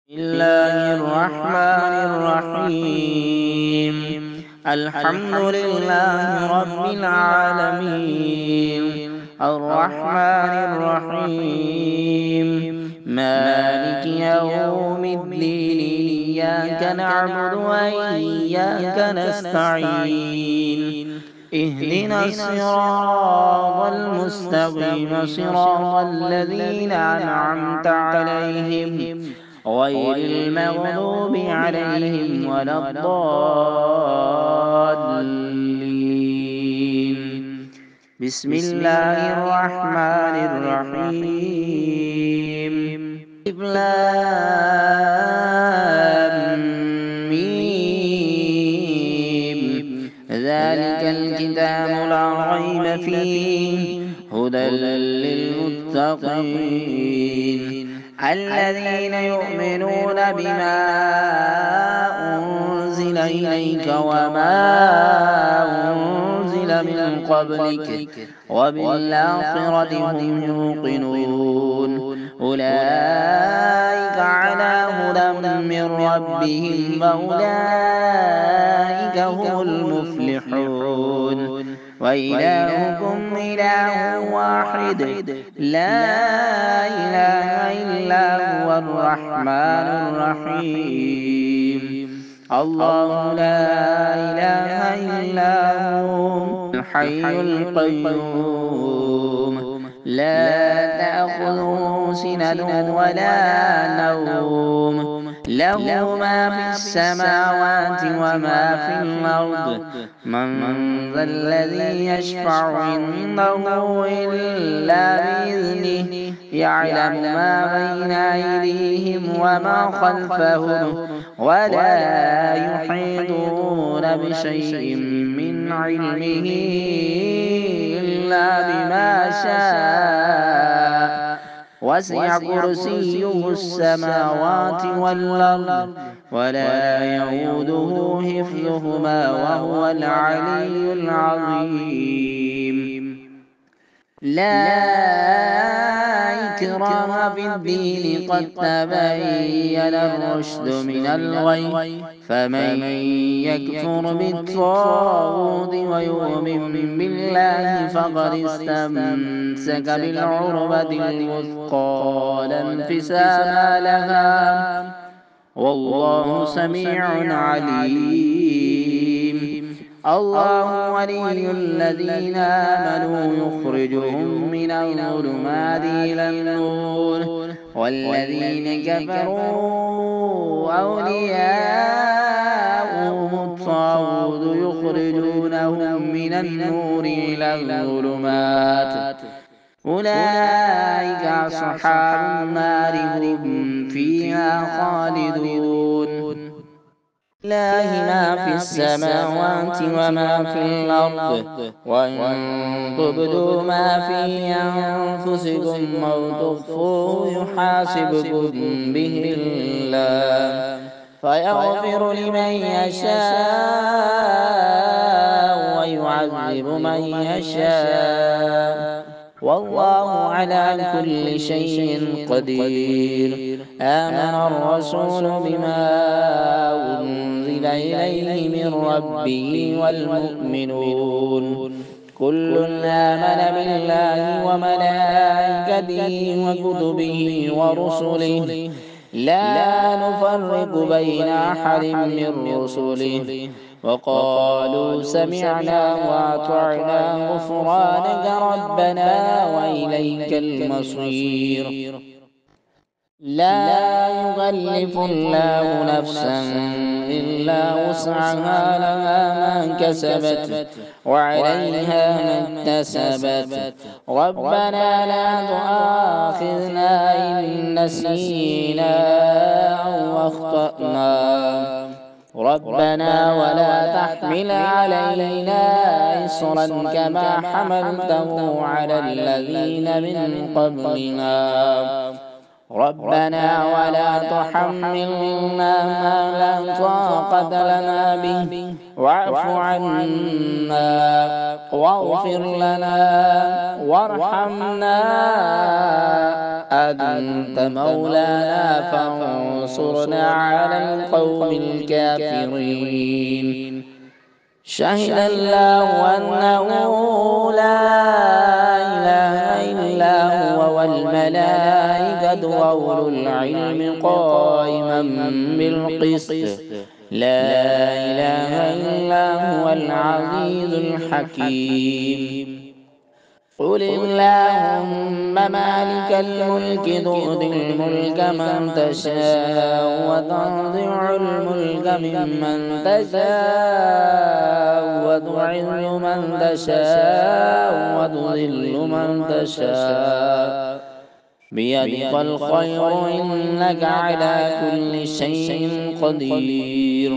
بسم الله الرحمن الرحيم. الحمد لله رب العالمين، الرحمن الرحيم، مالك يوم الدين. إياك نعبد وإياك نستعين. اهدنا الصراط المستقيم، صراط الذين أنعمت عليهم غير المغضوب عليهم ولا الضالين. بسم الله الرحمن الرحيم. ألف لام ميم. ذلك الكتاب لا ريب فيه، هدى للمتقين الذين يؤمنون بما أنزل إليك وما أنزل من قبلك وبالآخرة هم يوقنون. أولئك على هدى من ربهم وأولئك هم المفلحون. وإلهكم إله واحد، لا إله إلا هو الرحمن الرحيم. الله لا إله إلا هو الحي القيوم، لا تأخذه سنة ولا نوم، له ما في السماوات وما في الأرض. من ذا الذي يشفع عنده إلا بإذنه، يعلم ما بين أيديهم وما خلفهم، ولا يحيطون بشيء من علمه إلا بما شاء. وسع كرسيه السماوات والأرض، ولا يئوده حفظهما وهو العلي العظيم. لا إكراه في الدين، قد تبين الرشد من الغي. فمن يكفر بالطاغوت ويؤمن بالله فقد استمسك بالعروة الوثقى لا انفصام لها، والله سميع عليم. الله ولي الذين آمنوا يخرجهم من الظلمات إلى النور، والذين كفروا أولياؤهم الطاغوت يخرجونهم من النور إلى الظلمات. أولئك أصحاب النار، هم فيها خالدون. لله ما في السماوات وما في الأرض، وإن تبدوا ما في أنفسكم أو تخفوه يحاسبكم به الله، فيغفر لمن يشاء ويعذب من يشاء، والله على كل شيء قدير. آمن الرسول بما أنزل إليه من ربه والمؤمنون كل آمن بالله وملائكته وكتبه ورسله، لا نفرق بين أحد من رسله، وقالوا سمعنا وأطعنا غفرانك ربنا وإليك المصير. لا يكلف الله نفسا إلا وسعها، لها ما كسبت وعليها ما اكتسبت. ربنا لا تؤاخذنا إن نسينا أو أخطأنا، ربنا ولا تحمل علينا إصرا كما حملته على الذين من قبلنا. ربنا ولا تحملنا ما لا طاقة لنا به واعف عنا واغفر لنا وارحمنا أنت مولانا فانصرنا على القوم الكافرين. شهد الله أنه لا إله إلا هو والملائكة وأولو العلم قائما بالقسط لا إله إلا هو العزيز الحكيم. قل اللهم مالك الملك تؤتي الملك من تشاء وتنزع الملك ممن تشاء وتعز من تشاء وتذل من تشاء بيدك الخير إنك على كل شيء قدير.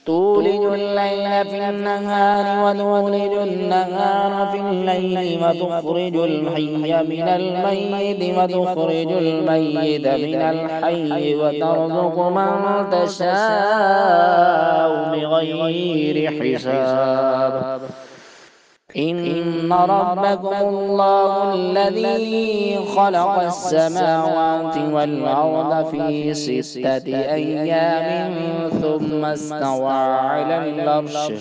تولج الليل في النهار وتولج النهار في الليل وتخرج الحي من الميت وتخرج الميت من الحي وترزق من تشاء بغير حساب. إن ربكم الله الذي خلق السماوات والأرض في 6 أيام ثم استوى على العرش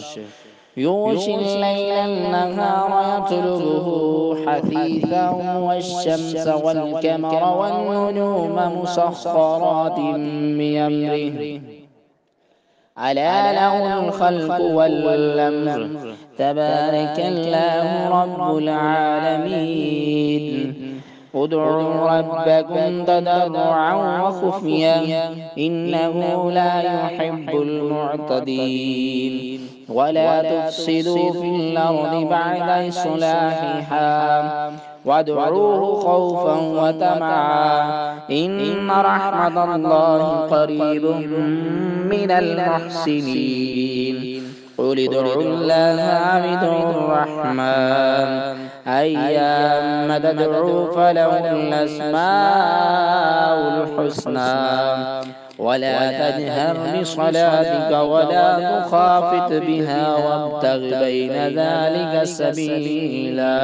يغشي الليل النهار يطلبه حثيثا والشمس والقمر والنجوم مسخرات بأمره ألا له الخلق والأمر تبارك الله رب العالمين. ادعوا ربكم تضرعا وخفيا إنه لا يحب المعتدين. ولا تفسدوا في الأرض بعد إصلاحها وادعوه خوفا وطمعا إن رحمة الله قريب من المحسنين. قل ادعوا الله أو ادعوا الرحمن أيما تدعوا فله الأسماء الحسنى. ولا تجهر بصلاتك ولا تخافت بها وابتغ بين ذلك سبيلا.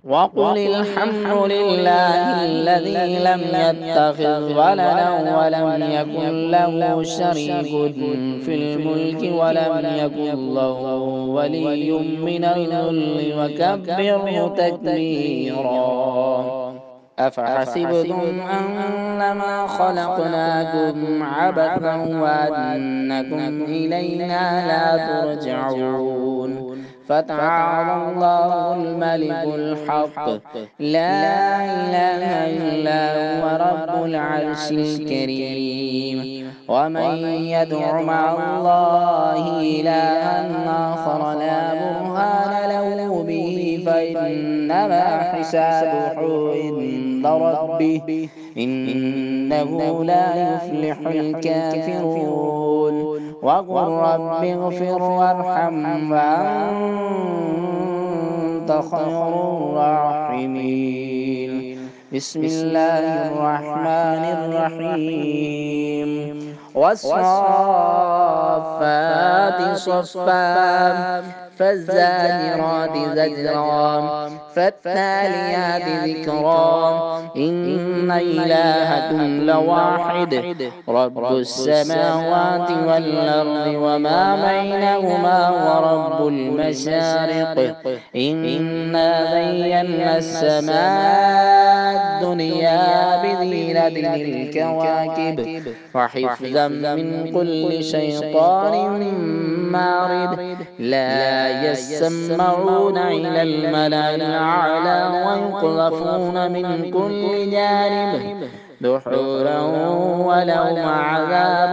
وقل الحمد لله الذي لم يتخذ ولدا ولم يكن له شريك في الملك ولم يكن له ولي من الذل وكبره تكبيرا. أفحسبتم أنما خلقناكم عبثا وأنكم إلينا لا ترجعون. فتعالى الله الملك الحق لا إله إلا هو رب العرش الكريم. ومن يدع مع الله إلها آخر لا برهان له به فإنما حسابه عند ربه إنه لا يفلح الكافرون. وقل رب اغفر وارحم وأنت خير الراحمين. بسم الله الرحمن الرحيم. والصافات صفا فالزاجرات زجرا فالتاليات ذكرا إن إلهكم لواحد رب السماوات والأرض وما بينهما ورب المشارق إنا زينا السماء الدنيا بزينة الكواكب وحفظا من كل شيطان مارد لا يسمعون إلى الملأ الأعلى ويقذفون من كل جانب دحورا ولهم عذاب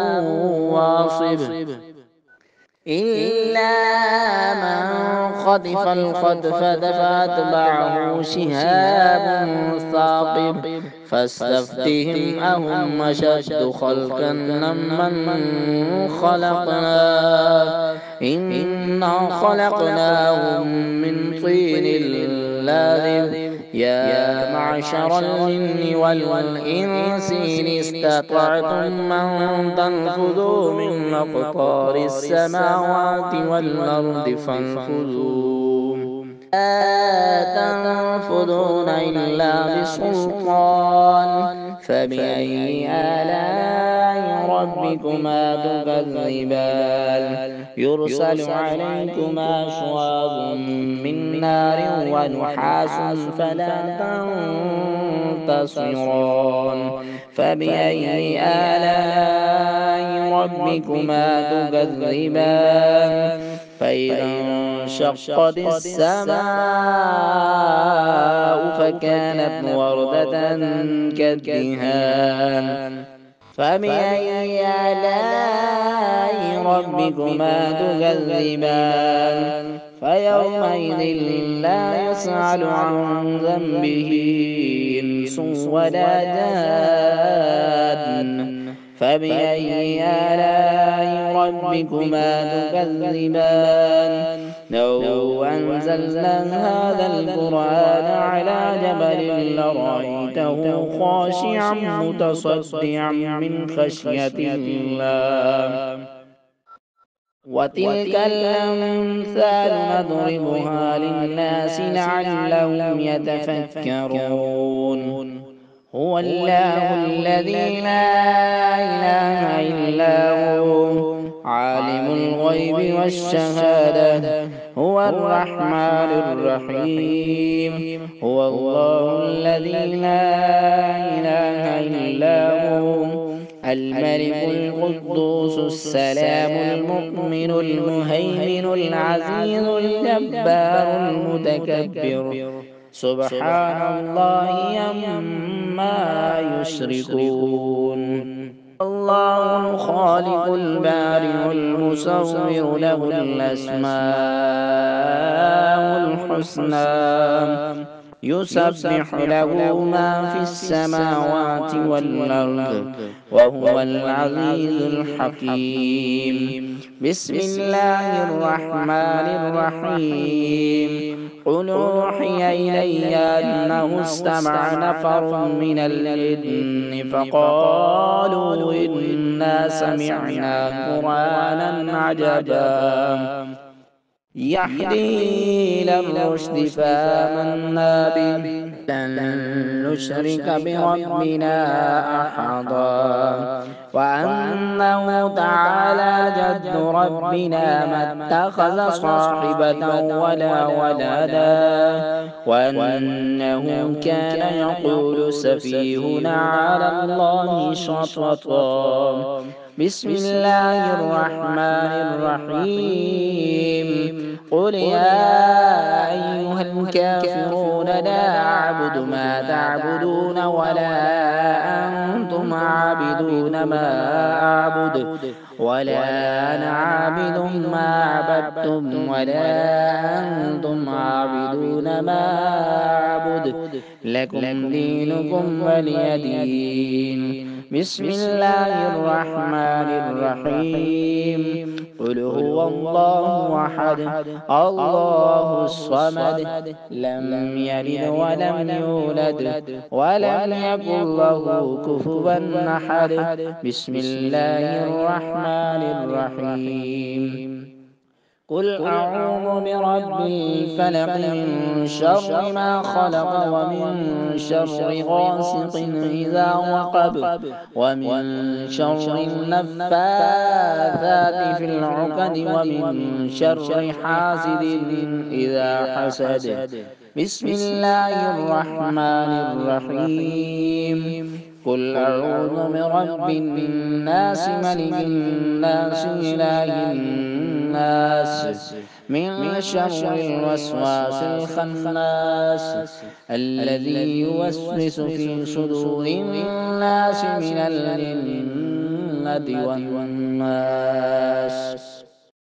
واصب إلا من خطف الخطفة فأتبعه شهاب ثاقب فاستفتهم أهم أشد خلقا ممن خلقنا إنا خلقناهم من طين لازب يا معشر الجن والإنس إن استطعتم أن تنفذوا من أقطار السماوات والأرض فانفذوا لا تنفذون إلا بسلطان فبأي آلاء ربكما تكذبان يرسل عليكما شواظ من نار ونحاس فلا تنتصران فبأي آلاء ربكما تكذبان فإذا انشقت السماء فكانت وردة كالدهان فبأي آلاء ربكما تكذبان فيومئذ لا يسأل عن ذنبه إنس ولا جان فبأي آلاء ربكما تكذبان لو أنزلنا هذا القرآن على جبل لرأيته خاشعا متصدعا من خشية الله وتلك الأمثال نضربها للناس لعلهم يتفكرون هو الله الذي لا إله إلا هو عالم الغيب والشهادة هو الرحمن الرحيم هو الله الذي لا إله إلا هو الملك القدوس السلام المؤمن المهيمن العزيز الجبار المتكبر سبحان الله عما يشركون الله الخالق البارئ المصور له الأسماء الحسنى يسبح له ما في السماوات والأرض وهو العزيز الحكيم بسم الله الرحمن الرحيم قل أوحي إلي أنه استمع نفر من الجن فقالوا إنا سمعنا قرآنا عجبا يهدي إلى الرشد فآمنا به لن نشرك بربنا أحدا وأنه تعالى جد ربنا ما اتخذ صاحبة ولا ولدا وأنه كان يقول سفيهنا على الله شططا بسم الله الرحمن الرحيم قل يا أيها الكافرون لا أعبد ما تعبدون ولا أنتم عابدون ما أعبد ولا أنا عابد ما عبدتم ولا أنتم عابدون ما أعبد لكم دينكم ولي دين بسم الله الرحمن الرحيم قل هو الله أحد الله الصمد لم يلد ولم يولد ولم يكن له كفوا أحد بسم الله الرحمن الرحيم قل أعوذ برب الفلق من شر ما خلق ومن شر غاسق إذا وقب ومن شر النفاثات في العقد ومن شر حاسد إذا حسد بسم الله الرحمن الرحيم قل أعوذ برب الناس ملك الناس إله الناس من شر الوسواس الخناس الذي يوسوس في صدور الناس من الجنة والناس